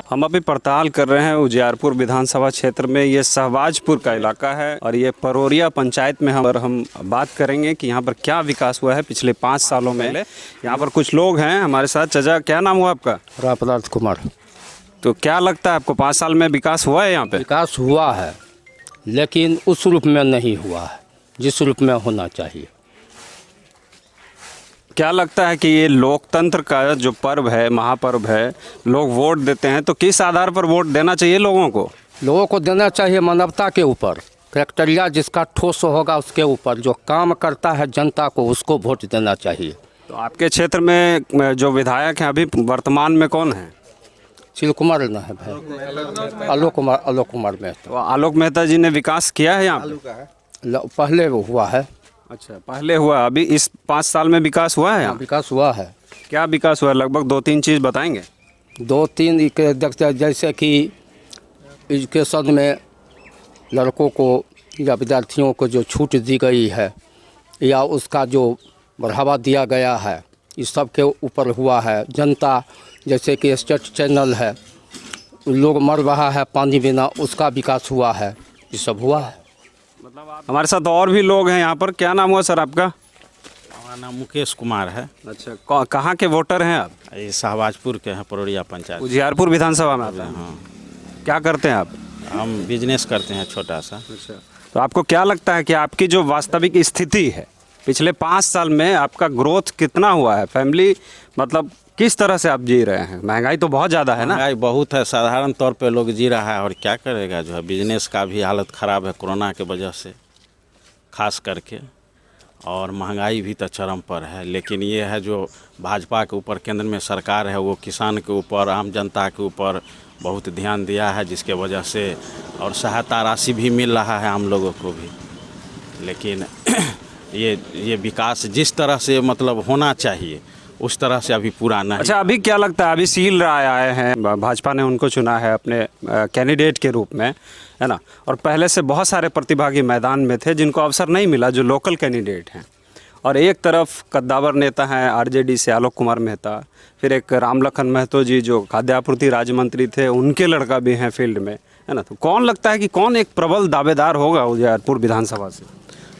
हम अभी पड़ताल कर रहे हैं उजियारपुर विधानसभा क्षेत्र में। ये शहबाजपुर का इलाका है और ये परोरिया पंचायत में हम बात करेंगे कि यहाँ पर क्या विकास हुआ है पिछले 5 सालों में। यहाँ पर कुछ लोग हैं हमारे साथ। चाचा, क्या नाम हुआ आपका? रामपदार्थ कुमार। तो क्या लगता है आपको 5 साल में विकास हुआ है यहाँ पे? विकास हुआ है लेकिन उस रूप में नहीं हुआ है जिस रूप में होना चाहिए। क्या लगता है कि ये लोकतंत्र का जो पर्व है, महापर्व है, लोग वोट देते हैं, तो किस आधार पर वोट देना चाहिए लोगों को? लोगों को देना चाहिए मानवता के ऊपर, कैरेक्टरिया जिसका ठोस होगा उसके ऊपर, जो काम करता है जनता को उसको वोट देना चाहिए। तो आपके क्षेत्र में जो विधायक हैं अभी वर्तमान में कौन है? शिव कुमार ना है भाई, आलोक कुमार मेहता। तो आलोक मेहता जी ने विकास किया है यहाँ पे? पहले वो हुआ है। अच्छा, पहले हुआ। अभी इस 5 साल में विकास हुआ है यहाँ? विकास हुआ है। क्या विकास हुआ है? लगभग 2-3 चीज़ बताएंगे। 2-3 देखते जैसे कि एजुकेशन में लड़कों को या विद्यार्थियों को जो छूट दी गई है या उसका जो बढ़ावा दिया गया है, इस सब के ऊपर हुआ है। जनता जैसे कि स्टेट चैनल है, लोग मर रहा है पानी बिना, उसका विकास हुआ है, ये सब हुआ है। मतलब हमारे साथ और भी लोग हैं यहाँ पर। क्या नाम हुआ सर आपका? हमारा नाम मुकेश कुमार है। अच्छा, कहाँ के वोटर हैं आप? ये शहबाजपुर के हैं, परोरिया पंचायत। उजियारपुर विधानसभा में आते हैं। हाँ, क्या करते हैं आप? हम बिजनेस करते हैं छोटा सा। अच्छा, तो आपको क्या लगता है कि आपकी जो वास्तविक स्थिति है, पिछले 5 साल में आपका ग्रोथ कितना हुआ है? फैमिली मतलब किस तरह से आप जी रहे हैं? महंगाई तो बहुत ज़्यादा है ना? महंगाई बहुत है, साधारण तौर पे लोग जी रहा है और क्या करेगा। जो है बिजनेस का भी हालत ख़राब है कोरोना के वजह से खास करके, और महंगाई भी तो चरम पर है। लेकिन ये है जो भाजपा के ऊपर केंद्र में सरकार है, वो किसान के ऊपर, आम जनता के ऊपर बहुत ध्यान दिया है, जिसके वजह से और सहायता राशि भी मिल रहा है आम लोगों को भी। लेकिन ये विकास जिस तरह से मतलब होना चाहिए उस तरह से अभी पूरा नहीं। अच्छा, अभी क्या लगता है? अभी सील राय आए हैं, भाजपा ने उनको चुना है अपने कैंडिडेट के रूप में, है ना? और पहले से बहुत सारे प्रतिभागी मैदान में थे जिनको अवसर नहीं मिला, जो लोकल कैंडिडेट हैं। और एक तरफ कद्दावर नेता हैं आरजेडी से आलोक कुमार मेहता, फिर एक रामलखन महतो जी जो खाद्य आपूर्ति राज्य मंत्री थे, उनके लड़का भी हैं फील्ड में, है ना? तो कौन लगता है कि कौन एक प्रबल दावेदार होगा उजियारपुर विधानसभा से?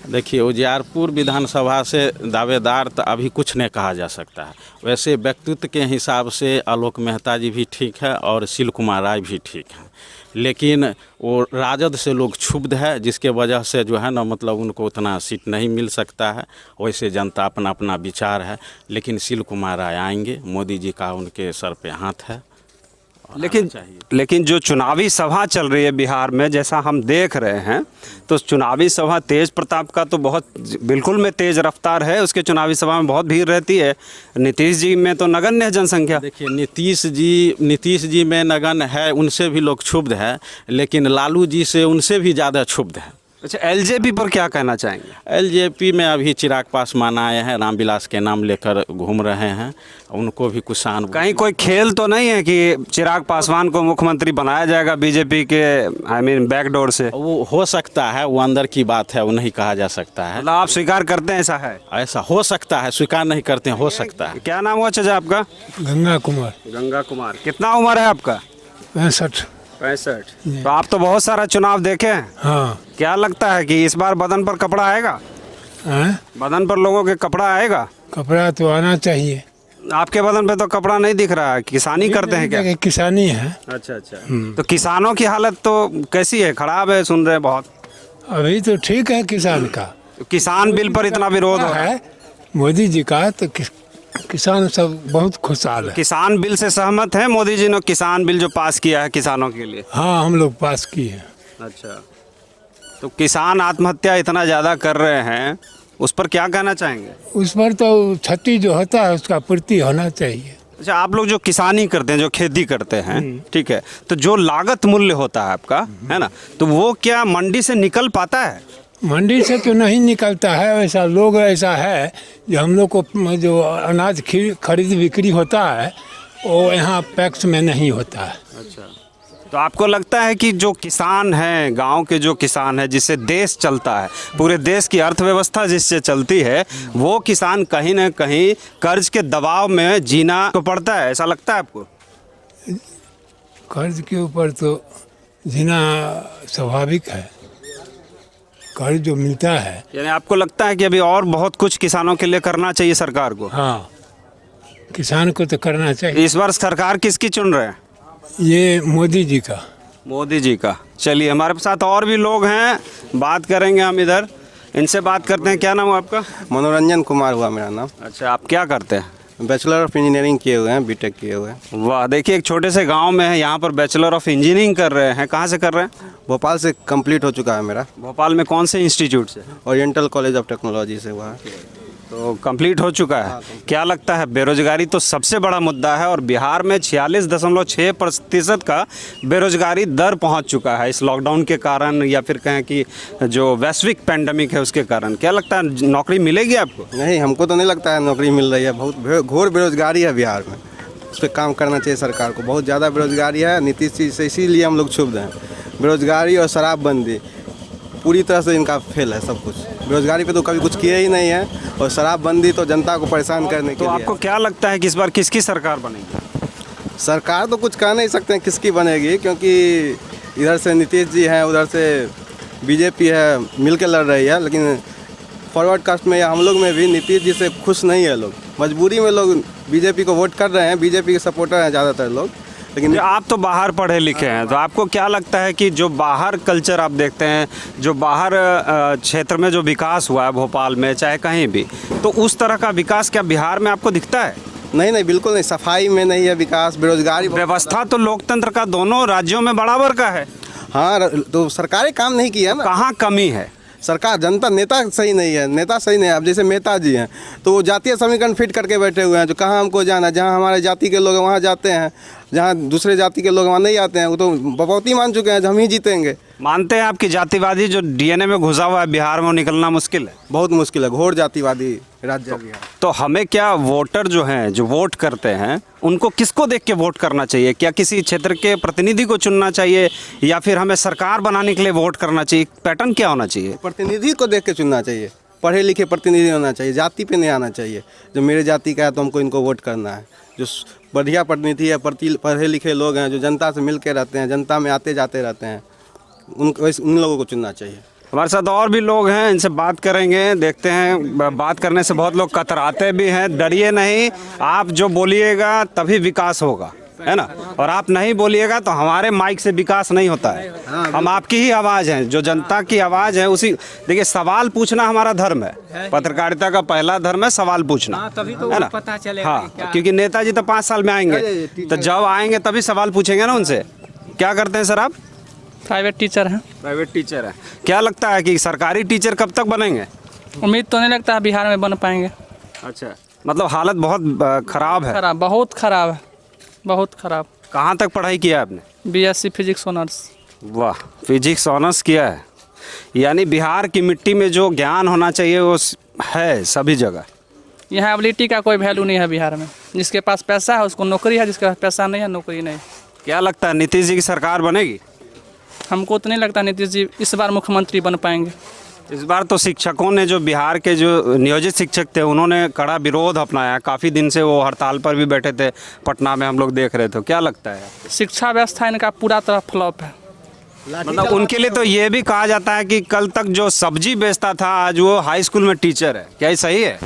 देखिए, उजियारपुर विधानसभा से दावेदार तो अभी कुछ नहीं कहा जा सकता है। वैसे व्यक्तित्व के हिसाब से आलोक मेहता जी भी ठीक है और शिव कुमार राय भी ठीक है, लेकिन वो राजद से लोग क्षुब्ध है, जिसके वजह से जो है ना मतलब उनको उतना सीट नहीं मिल सकता है। वैसे जनता अपना अपना विचार है, लेकिन शिव कुमार राय आएंगे। मोदी जी का उनके सर पे हाथ है। लेकिन जो चुनावी सभा चल रही है बिहार में, जैसा हम देख रहे हैं, तो चुनावी सभा तेज प्रताप का तो बहुत बिल्कुल में तेज रफ्तार है। उसके चुनावी सभा में बहुत भीड़ रहती है। नीतीश जी में तो नगण्य है जनसंख्या। देखिए, नीतीश जी में नगण्य है, उनसे भी लोग क्षुब्ध है, लेकिन लालू जी से उनसे भी ज़्यादा क्षुब्ध है। अच्छा, एलजेपी पर क्या कहना चाहेंगे? एलजेपी में अभी चिराग पासवान आए हैं, रामविलास के नाम लेकर घूम रहे हैं, उनको भी कुछ सहानुभूति। कहीं कोई खेल तो नहीं है कि चिराग पासवान को मुख्यमंत्री बनाया जाएगा बीजेपी के बैकडोर से? वो हो सकता है, वो अंदर की बात है, वो नहीं कहा जा सकता है। मतलब आप स्वीकार करते हैं ऐसा है? ऐसा हो सकता है, स्वीकार नहीं करते हैं, हो सकता है। क्या नाम हुआ चाचा आपका? गंगा कुमार। गंगा कुमार। कितना उम्र है आपका? 65। 65। तो आप तो बहुत सारा चुनाव देखे हैं। हाँ। क्या लगता है कि इस बार बदन पर कपड़ा आएगा? बदन पर लोगों के कपड़ा आएगा? कपड़ा तो आना चाहिए। आपके बदन पे तो कपड़ा नहीं दिख रहा है। किसानी करते हैं क्या? किसानी है। अच्छा। तो किसानों की हालत तो कैसी है? खराब है, सुन रहे हैं बहुत। अभी तो ठीक है किसान का। तो किसान बिल पर इतना विरोध हो रहा है मोदी जी का, तो किसान सब बहुत खुशहाल है। किसान बिल से सहमत है? मोदी जी ने किसान बिल जो पास किया है किसानों के लिए? हाँ, हम लोग पास किए हैं। अच्छा, तो किसान आत्महत्या इतना ज़्यादा कर रहे हैं, उस पर क्या कहना चाहेंगे? उस पर तो क्षति जो होता है उसका पूर्ति होना चाहिए। अच्छा, आप लोग जो किसानी करते हैं, जो खेती करते हैं, ठीक है, तो जो लागत मूल्य होता है आपका, है ना, तो वो क्या मंडी से निकल पाता है? मंडी से तो नहीं निकलता है। वैसा लोग ऐसा है जो हम लोग को जो अनाज खरीद बिक्री होता है वो यहाँ पैक्स में नहीं होता है। अच्छा, तो आपको लगता है कि जो किसान हैं, गांव के जो किसान हैं, जिससे देश चलता है, पूरे देश की अर्थव्यवस्था जिससे चलती है, वो किसान कहीं ना कहीं कर्ज के दबाव में जीना तो पड़ता है, ऐसा लगता है आपको? कर्ज के ऊपर तो जीना स्वाभाविक है। कर्ज जो मिलता है, यानी आपको लगता है कि अभी और बहुत कुछ किसानों के लिए करना चाहिए सरकार को? हाँ, किसान को तो करना चाहिए। इस बार सरकार किसकी चुन रहे हैं? ये मोदी जी का। मोदी जी का। चलिए, हमारे साथ और भी लोग हैं, बात करेंगे हम इधर, इनसे बात करते हैं। क्या नाम है आपका? मनोरंजन कुमार हुआ मेरा नाम। अच्छा, आप क्या करते हैं? बैचलर ऑफ इंजीनियरिंग किए हुए हैं, बीटेक किए हुए हैं। वाह, देखिए एक छोटे से गांव में है, यहाँ पर बैचलर ऑफ इंजीनियरिंग कर रहे हैं। कहाँ से कर रहे हैं? भोपाल से कंप्लीट हो चुका है मेरा। भोपाल में कौन से इंस्टीट्यूट से? ओरिएंटल कॉलेज ऑफ टेक्नोलॉजी से हुआ है। तो कंप्लीट हो चुका है। क्या लगता है, बेरोजगारी तो सबसे बड़ा मुद्दा है और बिहार में 46.6% का बेरोजगारी दर पहुंच चुका है इस लॉकडाउन के कारण, या फिर कहें कि जो वैश्विक पैंडमिक है उसके कारण। क्या लगता है, नौकरी मिलेगी आपको? नहीं, हमको तो नहीं लगता है नौकरी मिल रही है। बहुत घोर बेरोजगारी है बिहार में। उस पर काम करना चाहिए सरकार को। बहुत ज़्यादा बेरोजगारी है। नीतीश जी से इसीलिए हम लोग क्षुब्ध हैं। बेरोजगारी और शराबबंदी पूरी तरह से इनका फेल है सब कुछ। बेरोजगारी पे तो कभी कुछ किए ही नहीं है, और शराबबंदी तो जनता को परेशान करने के तो लिए। आपको क्या लगता है कि इस बार किसकी सरकार बनेगी? सरकार तो कुछ कह नहीं सकते हैं किसकी बनेगी, क्योंकि इधर से नीतीश जी हैं, उधर से बीजेपी है, मिल के लड़ रही है। लेकिन फॉरवर्ड कास्ट में या हम लोग में भी नीतीश जी से खुश नहीं है लोग। मजबूरी में लोग बीजेपी को वोट कर रहे हैं। बीजेपी के सपोर्टर हैं ज़्यादातर लोग। लेकिन आप तो बाहर पढ़े लिखे हैं, तो आपको क्या लगता है कि जो बाहर कल्चर आप देखते हैं, जो बाहर क्षेत्र में जो विकास हुआ है भोपाल में चाहे कहीं भी, तो उस तरह का विकास क्या बिहार में आपको दिखता है? नहीं, बिल्कुल नहीं। सफाई में नहीं है विकास, बेरोजगारी। व्यवस्था तो लोकतंत्र का दोनों राज्यों में बराबर का है। हाँ, तो सरकारें काम नहीं की है ना। कहाँ कमी है? सरकार, जनता, नेता सही नहीं है। नेता सही नहीं है। अब जैसे मेहता जी हैं, तो वो जातीय समीकरण फिट करके बैठे हुए हैं। जो कहाँ हमको जाना है, जहाँ हमारे जाति के लोग हैं वहाँ जाते हैं, जहाँ दूसरे जाति के लोग वहाँ नहीं आते हैं। वो तो बपौती मान चुके हैं, हम ही जीतेंगे। मानते हैं आपकी जातिवादी जो डीएनए में घुसा हुआ है बिहार में, वो निकलना मुश्किल है? बहुत मुश्किल है। घोर जातिवादी राज्य है बिहार। तो हमें क्या, वोटर जो हैं, जो वोट करते हैं, उनको किसको देख के वोट करना चाहिए? क्या किसी क्षेत्र के प्रतिनिधि को चुनना चाहिए, या फिर हमें सरकार बनाने के लिए वोट करना चाहिए? पैटर्न क्या होना चाहिए? प्रतिनिधि को देख के चुनना चाहिए। पढ़े लिखे प्रतिनिधि होना चाहिए, जाति पे नहीं आना चाहिए। जो मेरे जाति का है तो हमको इनको वोट करना है। जो बढ़िया प्रतिनिधि है, पढ़े लिखे लोग हैं, जो जनता से मिल के रहते हैं, जनता में आते जाते रहते हैं, उन लोगों को चुनना चाहिए। हमारे साथ और भी लोग हैं, इनसे बात करेंगे। देखते हैं, बात करने से बहुत लोग कतराते भी हैं। डरिए नहीं, आप जो बोलिएगा तभी विकास होगा, है ना? और आप नहीं बोलिएगा तो हमारे माइक से विकास नहीं होता है। हम आपकी ही आवाज़ हैं, जो जनता की आवाज़ है उसी। देखिए, सवाल पूछना हमारा धर्म है। पत्रकारिता का पहला धर्म है सवाल पूछना, है ना? पता चलेगा। हाँ, क्योंकि नेताजी तो 5 साल में आएंगे, तो जब आएंगे तभी सवाल पूछेंगे ना उनसे। क्या करते हैं सर आप? प्राइवेट टीचर हैं। प्राइवेट टीचर है। क्या लगता है कि सरकारी टीचर कब तक बनेंगे? उम्मीद तो नहीं लगता है बिहार में बन पाएंगे। अच्छा, मतलब हालत बहुत खराब है। खराब, बहुत खराब है, बहुत खराब। कहाँ तक पढ़ाई किया आपने? BSc physics honours. वाह, फिजिक्स ऑनर्स किया है। यानी बिहार की मिट्टी में जो ज्ञान होना चाहिए वो है सभी जगह। यहाँ एबिलिटी का कोई वैल्यू नहीं है बिहार में। जिसके पास पैसा है उसको नौकरी है, जिसके पास पैसा नहीं है नौकरी नहीं। क्या लगता है, नीतीश जी की सरकार बनेगी? हमको तो नहीं लगता नीतीश जी इस बार मुख्यमंत्री बन पाएंगे। इस बार तो शिक्षकों ने, जो बिहार के जो नियोजित शिक्षक थे, उन्होंने कड़ा विरोध अपनाया। काफ़ी दिन से वो हड़ताल पर भी बैठे थे, पटना में हम लोग देख रहे थे। क्या लगता है? शिक्षा व्यवस्था इनका पूरा तरह फ्लॉप है। मतलब उनके लिए तो ये भी कहा जाता है कि कल तक जो सब्जी बेचता था आज वो हाई स्कूल में टीचर है। क्या ये सही है?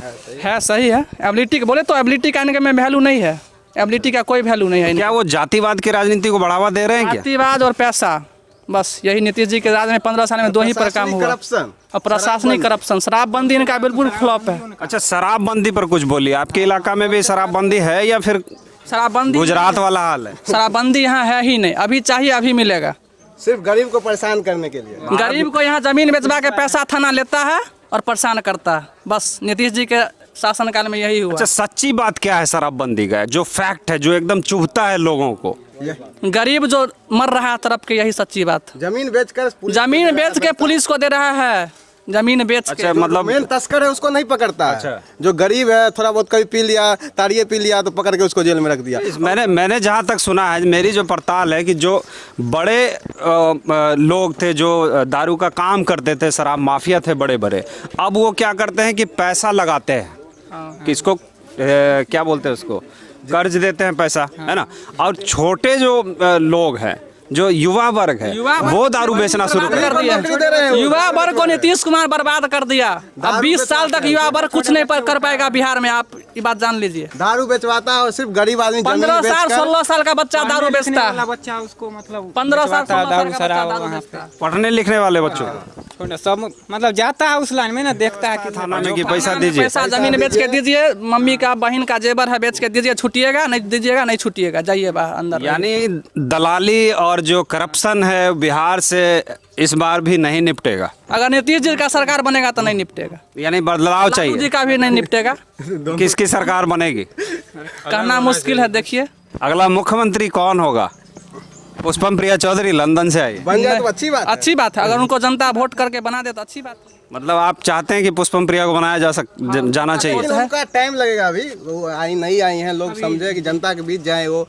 है, सही है। एबिलिटी बोले तो एबिलिटी का इनके में वैल्यू नहीं है। एबिलिटी का कोई वैल्यू नहीं है। क्या वो जातिवाद की राजनीति को बढ़ावा दे रहे हैं क्या? जातिवाद और पैसा, बस यही नीतीश जी के राज में 15 साल में 2 ही पर काम हुआ। करप्शन और प्रशासनिक करप्शन, शराबबंदी इनका बिल्कुल फ्लॉप है। अच्छा, शराबबंदी पर कुछ बोलिए। आपके इलाका में भी शराबबंदी है या फिर शराबबंदी गुजरात वाला हाल है? शराबबंदी यहाँ है ही नहीं। अभी चाहिए अभी मिलेगा। सिर्फ गरीब को परेशान करने के लिए। गरीब को यहाँ जमीन बेचवा के पैसा थाना लेता है और परेशान करता है। बस नीतीश जी के शासनकाल में यही हुआ। अच्छा, सच्ची बात क्या है शराबबंदी का, जो फैक्ट है, जो एकदम चुभता है लोगों को? गरीब जो मर रहा है तरफ के, यही सच्ची बात। जमीन बेच के पुलिस को दे रहा है। जमीन बेच के। अच्छा, मतलब मेन तस्कर है उसको नहीं पकड़ता है। अच्छा। जो गरीब है, थोड़ा बहुत कभी पी लिया, ताड़िए पी लिया, तो पकड़ के उसको जेल में रख दिया। मैंने जहाँ तक सुना है, मेरी जो पड़ताल है, कि जो बड़े लोग थे जो दारू का काम करते थे, शराब माफिया थे बड़े बड़े, अब वो क्या करते हैं कि पैसा लगाते हैं। किसको क्या बोलते हैं उसको, कर्ज देते हैं पैसा, है ना। और छोटे जो लोग हैं, जो युवा वर्ग है, वो दारू बेचना शुरू कर दिया। युवा वर्ग को नीतीश कुमार बर्बाद कर दिया। अब 20 साल तक युवा वर्ग कुछ नहीं कर पाएगा बिहार में, आप ये बात जान लीजिए। दारू बेचवाता है और सिर्फ गरीब आदमी 15 साल 16 साल का बच्चा दारू बेचता है। बच्चा उसको मतलब 15 साल 16 साल दारू का शराब बच्चा दारू वहाँ बेचता है। पढ़ने लिखने वाले बच्चों को सब मतलब जाता है उस लाइन में ना, देखता है कि थाना में कि पैसा दीजिए, पैसा जमीन बेच के दीजिए, मम्मी का बहन का जेवर है बेच के दीजिए, छुटिएगा नहीं दीजिएगा नहीं छुटिएगा, जाइए बाहर अंदर। यानी दलाली और जो करप्शन है बिहार से इस बार भी नहीं निपटेगा। अगर नीतीश जी का सरकार बनेगा तो नहीं निपटेगा, यानी बदलाव लालू चाहिए। जी का भी नहीं निपटेगा। किसकी सरकार बनेगी कहना मुश्किल है, देखिए। अगला मुख्यमंत्री कौन होगा? पुष्पम प्रिया चौधरी लंदन से आई, बन जाए तो अच्छी बात है। अच्छी बात है, अगर उनको जनता वोट करके बना दे तो अच्छी बात है। मतलब आप चाहते हैं कि पुष्पम प्रिया को बनाया जाना चाहिए। लेकिन उनका टाइम लगेगा अभी, वो नहीं आई हैं, लोग समझे कि जनता के बीच जाए वो।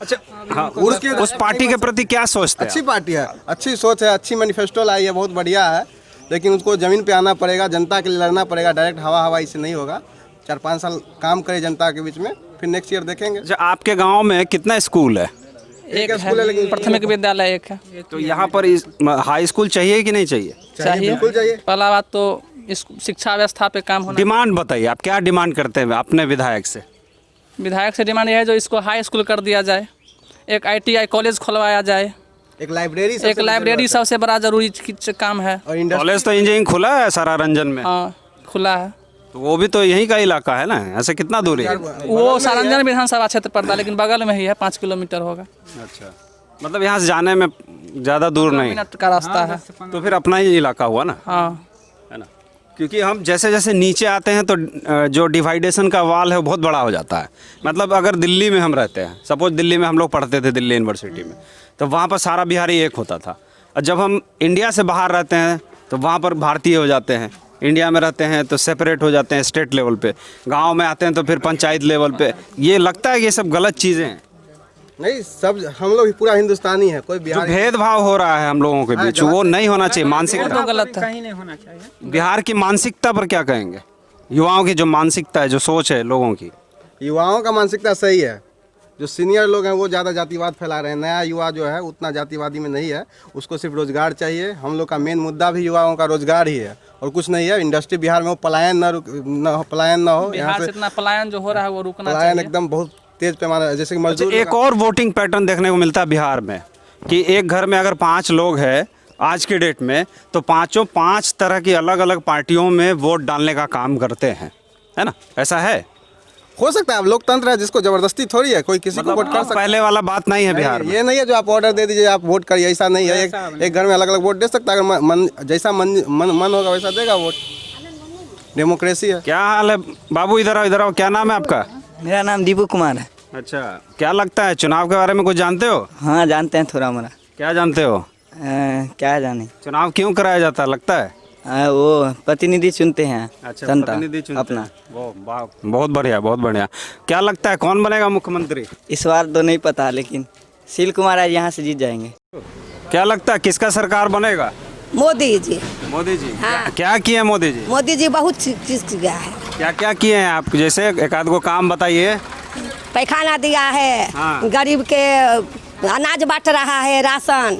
हाँ, उस पार्टी के प्रति क्या सोचते हैं? अच्छी पार्टी है, अच्छी सोच है, अच्छी मैनिफेस्टो लाई है, बहुत बढ़िया है। लेकिन उसको जमीन पे आना पड़ेगा, जनता के लिए लड़ना पड़ेगा। डायरेक्ट हवा इससे नहीं होगा। 4-5 साल काम करे जनता के बीच में, फिर नेक्स्ट ईयर देखेंगे। अच्छा, आपके गांव में कितना स्कूल है? एक स्कूल है, लेकिन प्राथमिक विद्यालय एक है। तो यहाँ पर हाई स्कूल चाहिए कि नहीं चाहिए? चाहिए, बिल्कुल चाहिए। पहला बात तो इस शिक्षा व्यवस्था पे काम होना। डिमांड बताइए, आप क्या डिमांड करते हैं अपने विधायक से? विधायक से डिमांड यह है जो इसको हाई स्कूल कर दिया जाए, एक ITI कॉलेज खुलवाया जाए, एक लाइब्रेरी सबसे बड़ा जरूरी काम है। और इंडस्ट्री। कॉलेज तो इंजीनियरिंग खुला है सारा रंजन में, हाँ खुला है। तो वो भी तो यहीं का इलाका है ना, ऐसे कितना दूरी है? वो सारंजन विधानसभा क्षेत्र पड़ता है, लेकिन बगल में ही है, 5 किलोमीटर होगा। अच्छा, मतलब यहाँ से जाने में ज़्यादा दूर नहीं, मिनट का रास्ता है। तो फिर अपना ही इलाका हुआ ना, हाँ है ना। क्योंकि हम जैसे जैसे नीचे आते हैं तो जो डिवाइडेशन का वाल है वो बहुत बड़ा हो जाता है। मतलब अगर दिल्ली में हम रहते हैं, सपोज दिल्ली में हम लोग पढ़ते थे दिल्ली यूनिवर्सिटी में, तो वहाँ पर सारा बिहारी एक होता था। और जब हम इंडिया से बाहर रहते हैं तो वहाँ पर भारतीय हो जाते हैं, इंडिया में रहते हैं तो सेपरेट हो जाते हैं स्टेट लेवल पे, गांव में आते हैं तो फिर पंचायत लेवल पे। ये लगता है कि ये सब गलत चीज़ें हैं। नहीं, सब हम लोग पूरा हिंदुस्तानी है, कोई जो बिहार भेदभाव हो रहा है हम लोगों के बीच, वो नहीं होना चाहिए। मानसिकता तो गलत है। कहीं नहीं होना चाहिए। बिहार की मानसिकता पर क्या कहेंगे? युवाओं की जो मानसिकता है, जो सोच है लोगों की। युवाओं का मानसिकता सही है। जो सीनियर लोग हैं वो ज़्यादा जातिवाद फैला रहे हैं। नया युवा जो है उतना जातिवादी में नहीं है, उसको सिर्फ रोजगार चाहिए। हम लोग का मेन मुद्दा भी युवाओं का रोजगार ही है और कुछ नहीं है। इंडस्ट्री बिहार में वो पलायन न हो। बिहार से इतना पलायन जो हो रहा है वो रुकना पलायन चाहिए। एकदम बहुत तेज पैमाना, जैसे कि मजदूर। एक और वोटिंग पैटर्न देखने को मिलता है बिहार में कि एक घर में अगर 5 लोग हैं आज के डेट में, तो पांचों 5 तरह की अलग अलग पार्टियों में वोट डालने का काम करते हैं, है ना। ऐसा है, हो सकता है। अब लोकतंत्र है, जिसको जबरदस्ती थोड़ी है, कोई किसी को वोट कर सकता है। पहले वाला बात नहीं है बिहार में। ये नहीं है जो आप ऑर्डर दे दीजिए आप वोट करिए, ऐसा नहीं है। एक घर में अलग अलग वोट दे सकता है, अगर जैसा मन होगा वैसा देगा वोट। डेमोक्रेसी है। क्या हाल है बाबू? इधर आओ, इधर आओ। क्या नाम है आपका? मेरा नाम दीपू कुमार है। अच्छा, क्या लगता है चुनाव के बारे में कुछ जानते हो? हाँ जानते हैं थोड़ा मोड़ा। क्या जानते हो? क्या जाने। चुनाव क्यों कराया जाता है लगता है? वो प्रतिनिधि चुनते हैं। अच्छा, जनता प्रतिनिधि चुनते अपना। हैं। वो बहुत बढ़िया, बहुत बढ़िया। क्या लगता है कौन बनेगा मुख्यमंत्री? इस बार तो नहीं पता, लेकिन सुशील कुमार आज यहाँ से जीत जाएंगे। क्या लगता है किसका सरकार बनेगा? मोदी जी। मोदी जी। हाँ। क्या किए हैं मोदी जी? मोदी जी बहुत चीज किया है। क्या क्या किए हैं आप? जैसे एक आध को काम बताइए। पैखाना दिया है, हाँ। गरीब के अनाज बांट रहा है, राशन,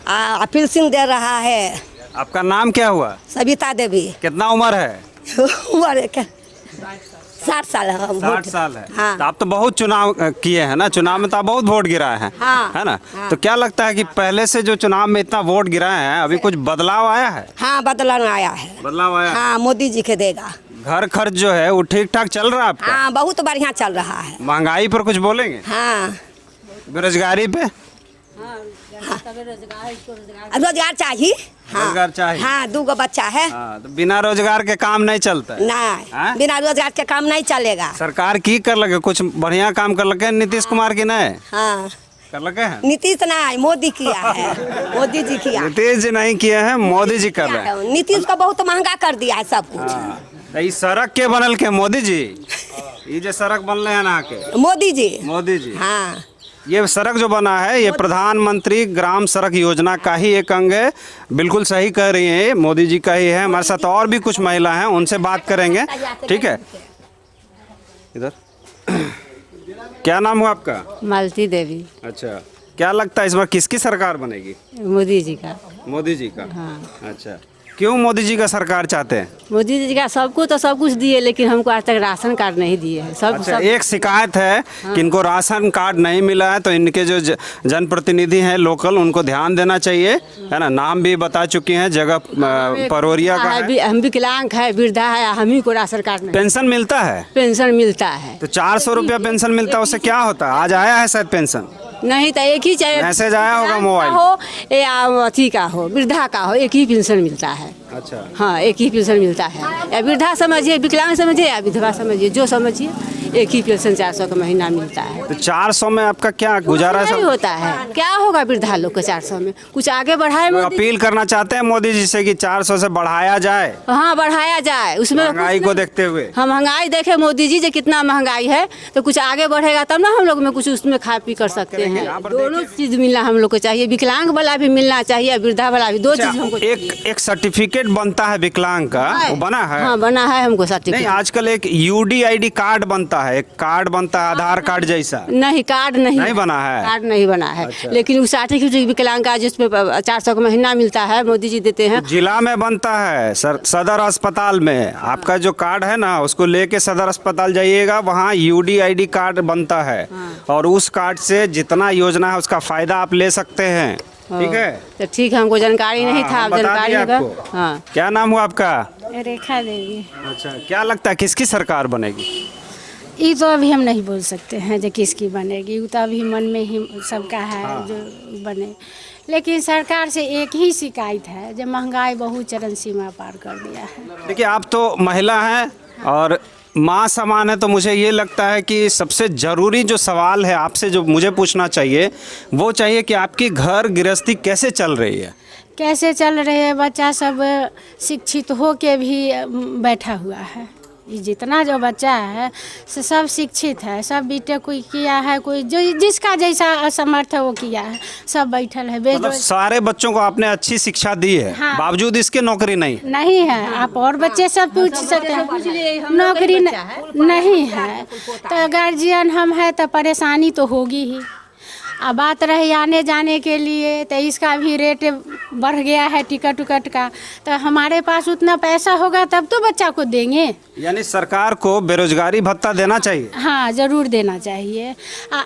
पेंशन दे रहा है। आपका नाम क्या हुआ? सविता देवी। कितना उम्र है? उम्र 60 साल है। 60 साल है। हाँ। तो आप तो बहुत चुनाव किए हैं ना, चुनाव में तो आप बहुत वोट गिराए हैं, हाँ। है ना। हाँ। तो क्या लगता है कि पहले से जो चुनाव में इतना वोट गिराए हैं, अभी कुछ बदलाव आया है? हाँ बदलाव आया है। बदलाव आया? हाँ मोदी जी के देगा। घर खर्च जो है वो ठीक ठाक चल रहा है आपका? हाँ बहुत बढ़िया चल रहा है। महंगाई पर कुछ बोलेंगे? हाँ बेरोजगारी पे? रोजगार चाहिए। हाँ। रोजगार चाहिए। हाँ 2 बच्चा है। हाँ, तो बिना रोजगार के काम नहीं चलता है। नहीं, हाँ? बिना रोजगार के काम नहीं चलेगा। सरकार की कर लगे कुछ बढ़िया काम कर लगे नीतीश कुमार की नहीं हाँ कर लगे हैं? नीतीश नहीं, मोदी किया है। मोदी जी किया। नीतीश जी नहीं किए हैं, मोदी जी कर रहे हैं। नीतीश को बहुत महंगा कर दिया है सब कुछ। तो ई सड़क के बनल के मोदी जी? ये जो सड़क बनले हैं ना के मोदी जी। मोदी जी। हाँ ये सड़क जो बना है ये प्रधानमंत्री ग्राम सड़क योजना का ही एक अंग है। बिल्कुल सही कह रही हैं, ये मोदी जी का ही है। हमारे साथ और भी कुछ महिला हैं, उनसे बात करेंगे, ठीक है। इधर क्या नाम हुआ आपका? मालती देवी। अच्छा, क्या लगता है इस बार किसकी सरकार बनेगी? मोदी जी का। मोदी जी का। हाँ। अच्छा, क्यों मोदी जी का सरकार चाहते हैं? मोदी जी का सबको तो सब कुछ दिए, लेकिन हमको आज तक राशन कार्ड नहीं दिए हैं। सब अच्छा, सब एक शिकायत है कि इनको राशन कार्ड नहीं मिला है, तो इनके जो जनप्रतिनिधि हैं लोकल, उनको ध्यान देना चाहिए, है ना। नाम भी बता चुकी हैं, जगह परोरिया का है। हम विकलांग है, वृद्धा है, हम ही को राशन कार्ड नहीं। पेंशन मिलता है? पेंशन मिलता है। तो 400 रुपया पेंशन मिलता है, उससे क्या होता है? आज आया है शायद पेंशन? नहीं तो एक ही चाहिए। मैसेज आया होगा मोबाइल हो या अथी का हो, वृद्धा का हो, एक ही पेंशन मिलता है। अच्छा, हाँ, एक ही पेंशन मिलता है। या वृद्धा समझिए, विकलांग समझिए, या विधवा समझिए, जो समझिए, एक ही पेंशन 400 का महीना मिलता है। तो 400 में आपका क्या गुजारा नहीं होता है? क्या होगा वृद्धा लोग को 400 में? कुछ आगे बढ़ाए तो मोदी। अपील करना चाहते हैं मोदी जी से कि 400 से बढ़ाया जाए, हाँ, बढ़ाया जाए। उसमें महंगाई को देखते हुए। हम महंगाई देखे मोदी जी जो कितना महंगाई है, तो कुछ आगे बढ़ेगा तब ना हम लोग में कुछ उसमें खा पी कर सकते हैं। दोनों चीज मिलना हम लोग को चाहिए, विकलांग वाला भी मिलना चाहिए, वृद्धा वाला भी, दो चीज हमको एक सर्टिफिकेट बनता है विकलांग का, वो बना है? हाँ, बना है हमको नहीं, सर्टिफिकेट। आजकल एक UDID कार्ड बनता है, एक कार्ड बनता है आधार कार्ड जैसा। नहीं, कार्ड नहीं बना है? कार्ड नहीं बना है। लेकिन वो सर्टिफिकेट विकलांग का जिसमें 400 का महीना मिलता है, मोदी जी देते हैं। जिला में बनता है, सदर अस्पताल में। आपका जो कार्ड है ना, उसको लेके सदर अस्पताल जाइएगा, वहाँ UDID कार्ड बनता है, और उस कार्ड से जितना योजना है उसका फायदा आप ले सकते हैं। ठीक है, तो ठीक है, हमको जानकारी नहीं था, अब जानकारी होगा। हाँ। क्या नाम हुआ आपका? रेखा देवी। अच्छा, क्या लगता है किसकी सरकार बनेगी? ये तो अभी हम नहीं बोल सकते हैं जो किसकी बनेगी, वो तो अभी मन में ही सबका है जो बने। लेकिन सरकार से एक ही शिकायत है, जो महंगाई बहुत चरम सीमा पार कर दिया है। देखिए, आप तो महिला हैं और माँ समान है, तो मुझे ये लगता है कि सबसे ज़रूरी जो सवाल है आपसे, जो मुझे पूछना चाहिए, वो चाहिए कि आपकी घर गृहस्थी कैसे चल रही है? कैसे चल रही है? बच्चा सब शिक्षित हो के भी बैठा हुआ है। ये जितना जो बच्चा है से सब शिक्षित है, सब बीटेक कोई किया है, कोई जो जिसका जैसा असमर्थ है वो किया है, सब बैठल है। मतलब सारे बच्चों को आपने अच्छी शिक्षा दी है, हाँ। बावजूद इसके नौकरी नहीं है। आप और बच्चे सब पूछ सकते हैं, नौकरी नहीं है। तो गार्जियन हम है तो परेशानी तो होगी ही। अब बात रही आने जाने के लिए, तो इसका भी रेट बढ़ गया है टिकट उकट का। तो हमारे पास उतना पैसा होगा तब तो बच्चा को देंगे। यानी सरकार को बेरोजगारी भत्ता देना चाहिए। हाँ, ज़रूर देना चाहिए।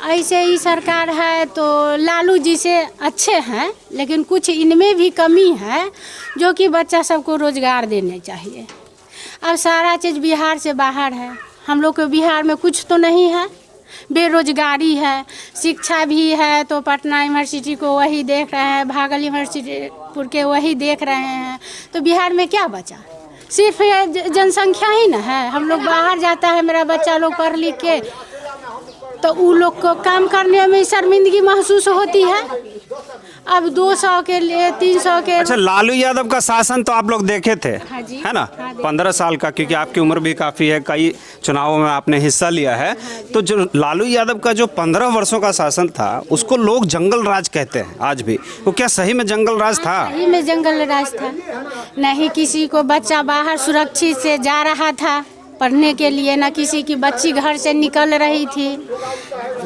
ऐसे ही सरकार है तो लालू जी से अच्छे हैं, लेकिन कुछ इनमें भी कमी है, जो कि बच्चा सबको रोज़गार देने चाहिए। अब सारा चीज़ बिहार से बाहर है, हम लोग के बिहार में कुछ तो नहीं है, बेरोजगारी है। शिक्षा भी है तो पटना यूनिवर्सिटी को वही देख रहे हैं, भागल यूनिवर्सिटी के वही देख रहे हैं, तो बिहार में क्या बचा? सिर्फ जनसंख्या ही ना है। हम लोग बाहर जाता है, मेरा बच्चा लोग पढ़ लिख के, तो वो लोग को काम करने में शर्मिंदगी महसूस होती है। अब 200 के लिए 300 के। अच्छा, लालू यादव का शासन तो आप लोग देखे थे, हाँ जी, है ना? हाँ, 15 साल का, क्योंकि आपकी उम्र भी काफ़ी है, कई चुनावों में आपने हिस्सा लिया है। तो जो लालू यादव का जो 15 वर्षों का शासन था, उसको लोग जंगल राज कहते हैं आज भी। वो क्या सही में जंगल राज था? सही में जंगल राज था। नहीं किसी को बच्चा बाहर सुरक्षित से जा रहा था पढ़ने के लिए, ना किसी की बच्ची घर से निकल रही थी।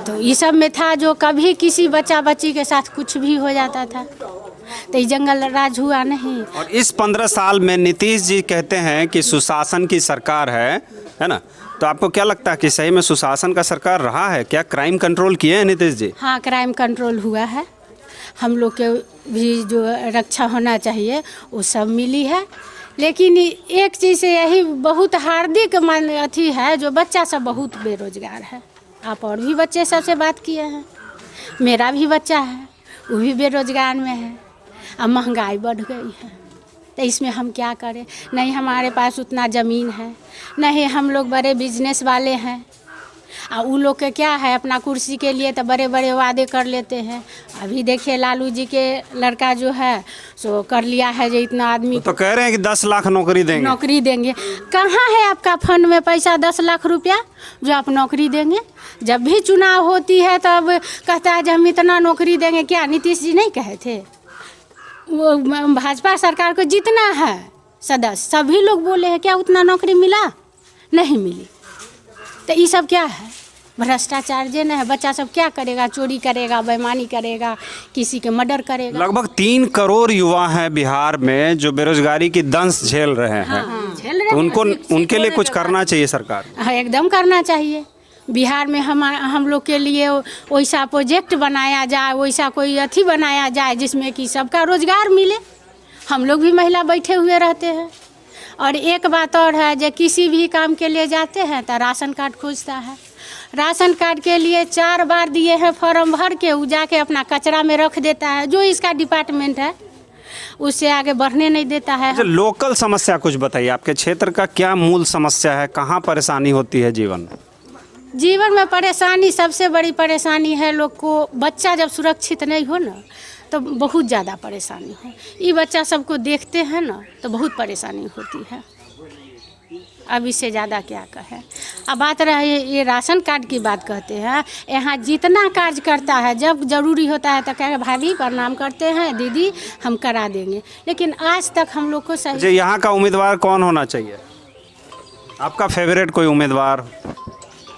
तो ये सब में था जो कभी किसी बच्चा बच्ची के साथ कुछ भी हो जाता था, तो ये जंगल राज हुआ नहीं। और इस 15 साल में नीतीश जी कहते हैं कि सुशासन की सरकार है ना? तो आपको क्या लगता है कि सही में सुशासन का सरकार रहा है? क्या क्राइम कंट्रोल किए हैं नीतीश जी? हाँ, क्राइम कंट्रोल हुआ है। हम लोग के भी जो रक्षा होना चाहिए वो सब मिली है। लेकिन एक चीज़ से यही बहुत हार्दिक अथी है, जो बच्चा सब बहुत बेरोजगार है। आप और भी बच्चे सबसे बात किए हैं, मेरा भी बच्चा है, वो भी बेरोजगार में है। अब महंगाई बढ़ गई है, तो इसमें हम क्या करें? नहीं हमारे पास उतना ज़मीन है, नहीं हम लोग बड़े बिजनेस वाले हैं। और वो लोग के क्या है, अपना कुर्सी के लिए तो बड़े बड़े वादे कर लेते हैं। अभी देखिए लालू जी के लड़का जो है सो कर लिया है, जो इतना आदमी तो कह रहे हैं कि 10 लाख नौकरी देंगे। कहाँ है आपका फंड में पैसा 10 लाख रुपया जो आप नौकरी देंगे? जब भी चुनाव होती है तब कहता है कि हम इतना नौकरी देंगे। क्या नीतीश जी नहीं कहे थे? वो भाजपा सरकार को जितना है सदस्य सभी लोग बोले हैं, क्या उतना नौकरी मिला? नहीं मिली। तो ये सब क्या है? भ्रष्टाचार जे न है, बच्चा सब क्या करेगा? चोरी करेगा, बेईमानी करेगा, किसी के मर्डर करेगा। लगभग 3 करोड़ युवा हैं बिहार में जो बेरोजगारी की दंश झेल रहे हैं। झेल रहे तो हैं, उनको शिक्षित उनके लिए होने कुछ के करना चाहिए सरकार। हाँ, एकदम करना चाहिए। बिहार में हम लोग के लिए वैसा प्रोजेक्ट बनाया जाए, वैसा कोई अथी बनाया जाए जिसमें कि सबका रोजगार मिले। हम लोग भी महिला बैठे हुए रहते हैं। और एक बात और है, जो किसी भी काम के लिए जाते हैं तो राशन कार्ड खोजता है। राशन कार्ड के लिए 4 बार दिए हैं फॉर्म भर के, वो जाके अपना कचरा में रख देता है। जो इसका डिपार्टमेंट है उससे आगे बढ़ने नहीं देता है। अच्छा, लोकल समस्या कुछ बताइए, आपके क्षेत्र का क्या मूल समस्या है, कहाँ परेशानी होती है जीवन में? जीवन में परेशानी, सबसे बड़ी परेशानी है लोग को, बच्चा जब सुरक्षित नहीं हो ना तो बहुत ज़्यादा परेशानी है। ये बच्चा सबको देखते हैं ना तो बहुत परेशानी होती है। अब इससे ज़्यादा क्या कहें। अब बात रही ये राशन कार्ड की बात कहते हैं, यहाँ जितना कार्य करता है, जब ज़रूरी होता है तो कहे भाभी प्रणाम करते हैं, दीदी हम करा देंगे, लेकिन आज तक हम लोग को सही। जी, यहाँ का उम्मीदवार कौन होना चाहिए? आपका फेवरेट कोई उम्मीदवार?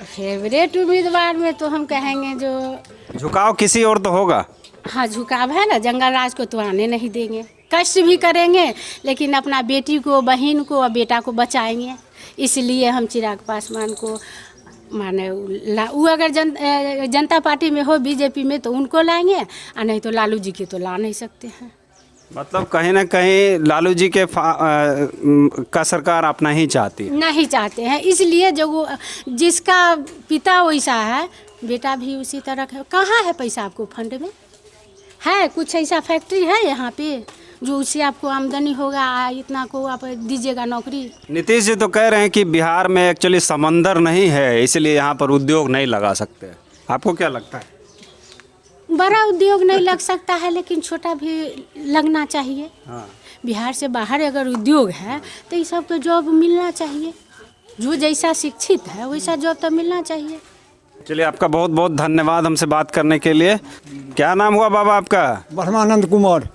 फेवरेट उम्मीदवार में तो हम कहेंगे जो झुकाव किसी और तो होगा। हाँ, झुकाव है ना, जंगल राज को तो आने नहीं देंगे। कष्ट भी करेंगे लेकिन अपना बेटी को, बहन को और बेटा को बचाएंगे। इसलिए हम चिराग पासवान को माने वो अगर जनता पार्टी में हो, बीजेपी में, तो उनको लाएंगे, और नहीं तो लालू जी के तो ला नहीं सकते हैं। मतलब कहीं ना कहीं लालू जी के का सरकार अपना ही चाहती है। नहीं चाहते हैं, इसलिए जो वो जिसका पिता वैसा है, बेटा भी उसी तरह है। कहाँ है पैसा आपको फंड में? है कुछ ऐसा फैक्ट्री है यहाँ पे जो उससे आपको आमदनी होगा, इतना को आप दीजिएगा नौकरी? नीतीश जी तो कह रहे हैं कि बिहार में एक्चुअली समंदर नहीं है, इसलिए यहाँ पर उद्योग नहीं लगा सकते। आपको क्या लगता है? बड़ा उद्योग नहीं लग सकता है, लेकिन छोटा भी लगना चाहिए। हाँ। बिहार से बाहर अगर उद्योग है तो ये सब तो जॉब मिलना चाहिए। जो जैसा शिक्षित है वैसा जॉब तो मिलना चाहिए। चलिए, आपका बहुत बहुत धन्यवाद हमसे बात करने के लिए। क्या नाम हुआ बाबा आपका? ब्रह्मानंद कुमार।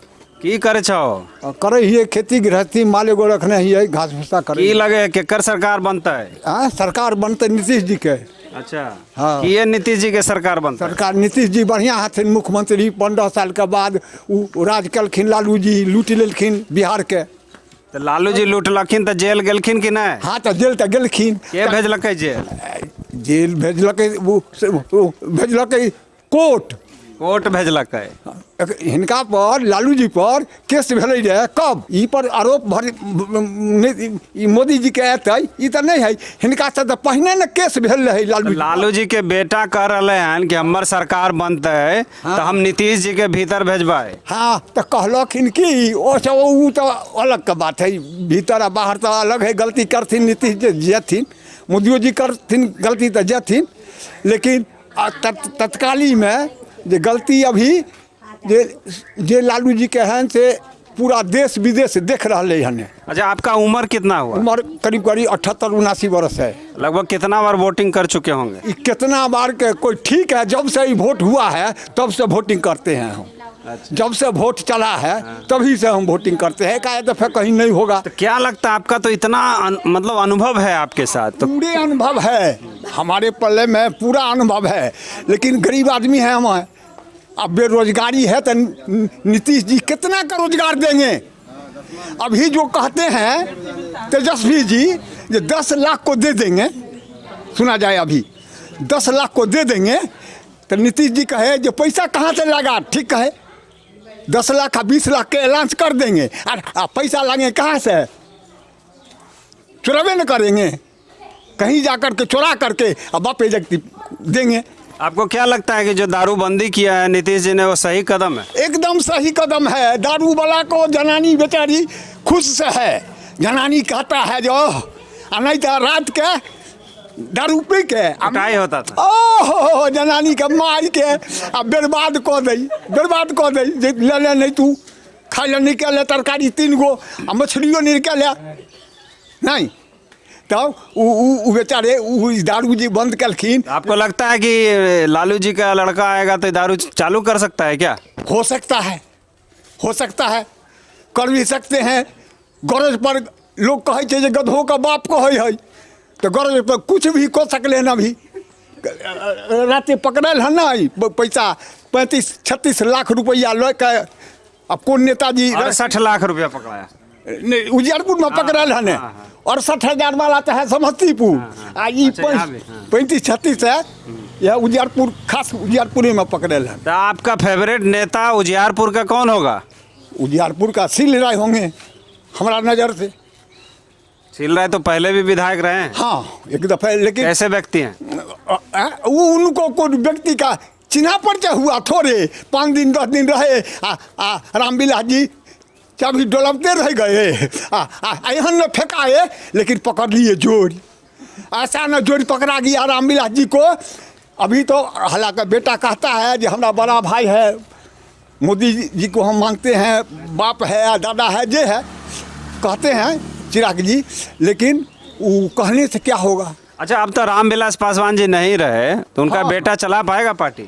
की करे छो? करे हिए खेती गृहस्थी, माल एगो रखने हिए, घास भूसा करे। की लगे केकर सरकार बनता है? हाँ, सरकार बनते नीतीश जी के। अच्छा, हाँ। कि ये नीतीश जी के सरकार बनता है? सरकार नीतीश जी बढ़िया हथिन मुख्यमंत्री। 15 साल के बाद उ राज कलखिन, लालू जी लूट लेलखिन बिहार के। तो लालू जी लूटलखिन तो जेल गेलखिन कि नहीं? हाँ, तो जेल तो गेलखिन। के भेजलकै जेल? जेल भेजलकै, वो भेजलकै कोर्ट भेजलकै। हिनका पर, लालू जी पर केस भेलै रहे। कब ई पर आरोप मोदी जी के एतै, ई तो नहीं है। हिनका से तो पहले न केस भेल रहे। लालू जी के बेटा कह रहे हैं कि हमार सरकार बनते तो हम नीतीश जी के भीतर भेजबाई। हाँ, तो कहलखिन कि वो तो अलग का बात है, भीतर आ बाहर तो अलग है। गलती करथिन नीतीश जी जेथिन, मोदियो जी करथिन गलती तो जेथिन, लेकिन तत्कालीन में जे गलती अभी जे लालू जी के हैं से पूरा देश विदेश देख रहे हैं। अच्छा, आपका उम्र कितना हुआ? उम्र करीब करीब 78-79 वर्ष है। लगभग कितना बार वोटिंग कर चुके होंगे? कितना बार के कोई ठीक है, जब से ही वोट हुआ है तब से वोटिंग करते हैं हम। अच्छा। जब से वोट चला है तभी से हम वोटिंग करते हैं। का दफे कहीं नहीं होगा। तो क्या लगता है आपका तो इतना मतलब अनुभव है आपके साथ? तो पूरे अनुभव है हमारे पल्ले में, पूरा अनुभव है, लेकिन गरीब आदमी है हम। अब बेरोजगारी है तो नीतीश जी कितना का रोजगार देंगे? अभी जो कहते हैं तेजस्वी जी ये 10 लाख को दे देंगे, सुना जाए अभी 10 लाख को दे देंगे, तो नीतीश जी कहे जो पैसा कहाँ से लगा? ठीक है, 10 लाख 20 लाख के ऐलान कर देंगे, और पैसा लाएंगे कहाँ से? चुरावे न करेंगे, कहीं जाकर के चुरा करके अब बापे जगती देंगे। आपको क्या लगता है कि जो दारूबंदी किया है नीतीश जी ने, वो सही कदम है? एकदम सही कदम है। दारू वाला को जनानी बेचारी खुश से है। जनानी कहता है जो नहीं तो रात के दारू पी के पिटाई होता था। ओहो, जनानी के मार के अब बर्बाद कर दे। ले ले नहीं तू खाई ले, निकल तरकारी 3 गो, मछलियों निकल नहीं, तब वो बेचारे दारू जी बंद कलखिन। आपको लगता है कि लालू जी का लड़का आएगा तो दारू चालू कर सकता है क्या? हो सकता है, कर भी सकते हैं। गरज पर लोग कहे जे गधों का बाप कहे है, तो गरज पर कुछ भी कर सकले न। अभी राते पकड़ल है ना ई पैसा 35-36 लाख रुपया लो के। अब कौन नेताजी 68 लाख रुपया पकड़ाया। नहीं उजियारपुर में पकड़ल है ना, 68,000 वाला तो है समस्तीपुर, आ ई 35-36 है यह उजियारपुर, खास उजियारपुर में पकड़ल है। तो आपका फेवरेट नेता उजियारपुर का कौन होगा? उजियारपुर का सील राय होंगे हमारा नज़र से। सील राय तो पहले भी विधायक रहे हैं। हाँ एक दफा, लेकिन कैसे व्यक्ति हैं? वो उनको कोई व्यक्ति का चिन्हा परिचय हुआ थोड़े, 5 दिन 10 दिन रहे रामविलास जी चाबी डोलपते रह गए, यहाँ न फेंकाए लेकिन पकड़ लिए जोड़, ऐसा न जोड़ पकड़ा गया रामविलास जी को। अभी तो हालांकि बेटा कहता है जो हमारा बड़ा भाई है, मोदी जी को हम मानते हैं, बाप है दादा है जे है कहते हैं चिराग जी, लेकिन वो कहने से क्या होगा। अच्छा, अब तो रामविलास पासवान जी नहीं रहे तो उनका बेटा चला पाएगा पार्टी?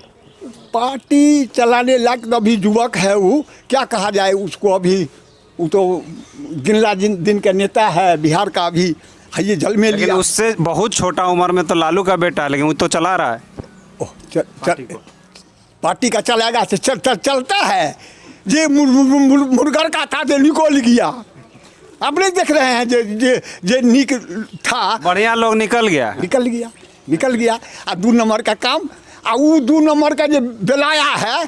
पार्टी चलाने लायक तो अभी युवक है वो, क्या कहा जाए उसको। अभी वो तो गिनला दिन का नेता है बिहार का, अभी ये जल में लिया। उससे बहुत छोटा उम्र में तो लालू का बेटा है, लेकिन वो तो चला रहा है। पार्टी का चलेगा से चलता है। ये मुर्गर का था जो निकल गया, अब नहीं देख रहे हैं जे निक था, बढ़िया लोग निकल गया। निकल गया। आ 2 नंबर का काम, आ वो 2 नंबर का जो बेलाया है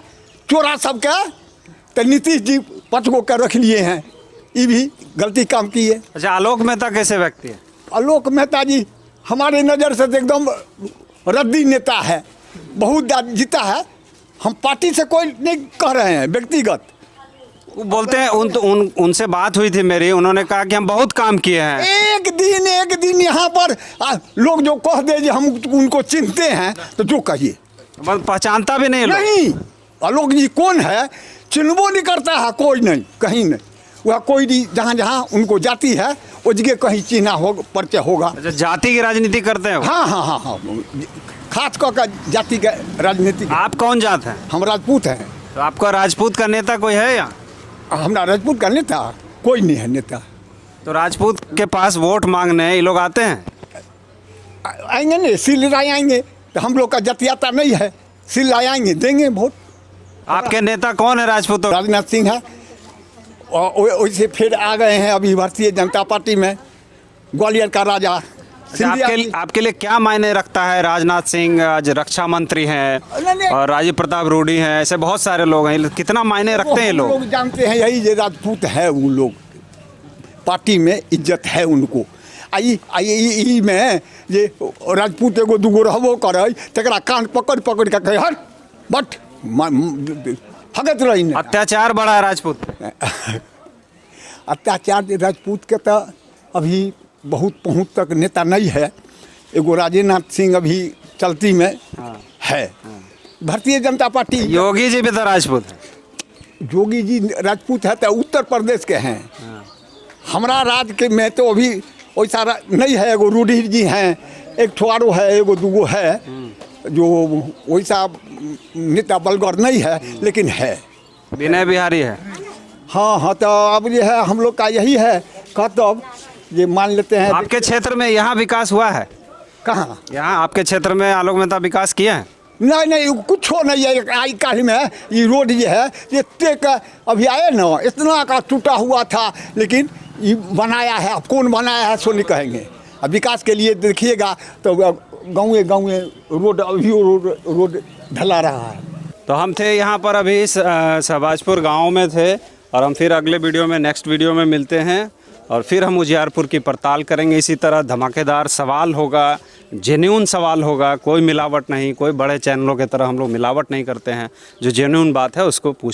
चोरा सबके, तो नीतीश जी 5 गो के रख लिए हैं, ये भी गलती काम की है। अच्छा, आलोक मेहता कैसे व्यक्ति है? आलोक मेहता जी हमारे नज़र से तो एकदम रद्दी नेता है, बहुत जीता है। हम पार्टी से कोई नहीं कह रहे हैं, व्यक्तिगत वो बोलते हैं। उनसे बात हुई थी मेरी, उन्होंने कहा कि हम बहुत काम किए हैं। एक दिन यहाँ पर लोग जो कह दे जो हम उनको चिन्हते हैं तो जो कहिए, पहचानता भी नहीं। नहीं, आलोक जी कौन है चिन्हबो नहीं करता है कोई, नहीं कहीं नहीं। वह कोई भी जहाँ उनको जाति है वो जगह कहीं चिन्हा होगा, परिचय होगा। अच्छा, जाति की राजनीति करते हैं? हाँ, खास कर जाति का राजनीति। आप कौन जात हैं? हम राजपूत हैं। तो आपका राजपूत का नेता कोई है यहाँ? हमारा राजपूत का नेता कोई नहीं है नेता। तो राजपूत के पास वोट मांगने ये लोग आते हैं? आएंगे नहीं, सील राय आएंगे तो हम लोग का जतियाता नहीं है, सील राय आएंगे देंगे वोट। आपके नेता कौन है राजपूत? राजनाथ सिंह है, और वैसे फिर आ गए हैं अभी भारतीय जनता पार्टी में, ग्वालियर का राजा। आपके लिए क्या मायने रखता है? राजनाथ सिंह आज रक्षा मंत्री हैं और राजीव प्रताप रूडी हैं, ऐसे बहुत सारे लोग हैं, कितना मायने रखते हैं लोग? जानते हैं यही जो राजपूत है वो लोग, पार्टी में इज्जत है उनको। आई में ये राजपूत एगो 2 गो रहबो करे, तकरा कान पकड़ के कहे हट बट हगत रही। अत्याचार बढ़ा है राजपूत। अत्याचार राजपूत के तो अभी बहुत पहुँच तक नेता नहीं है। एगो राजनाथ सिंह अभी चलती में है। भारतीय जनता पार्टी, योगी जी भी तो राजपूत है। योगी जी राजपूत है तो उत्तर प्रदेश के हैं। हमारा राज्य के में तो अभी वैसा नहीं है। एगो रूडी जी हैं, एक ठुआरो है, एगो 2 गो है, जो वैसा नेता बलगौर नहीं है, लेकिन है। विनय बिहारी है। हाँ, तो अब ये है हम लोग का यही है कर्तव्य, ये मान लेते हैं। आपके क्षेत्र में यहाँ विकास हुआ है? कहाँ? यहाँ आपके क्षेत्र में आलोक मेहता विकास किया है? नहीं, कुछ नहीं है। आई काल में ये रोड ये है, ये तेक अभी आए ना, इतना का टूटा हुआ था, लेकिन ये बनाया है। अब कौन बनाया है सो नहीं कहेंगे। अब विकास के लिए देखिएगा तो गाँव रोड अभी रोड ढला रहा है। तो हम थे यहाँ पर अभी शहबाजपुर गांव में थे, और हम फिर अगले वीडियो में, नेक्स्ट वीडियो में मिलते हैं, और फिर हम उजियारपुर की पड़ताल करेंगे। इसी तरह धमाकेदार सवाल होगा, जेन्युइन सवाल होगा, कोई मिलावट नहीं। कोई बड़े चैनलों की तरह हम लोग मिलावट नहीं करते हैं, जो जेन्युइन बात है उसको पूछ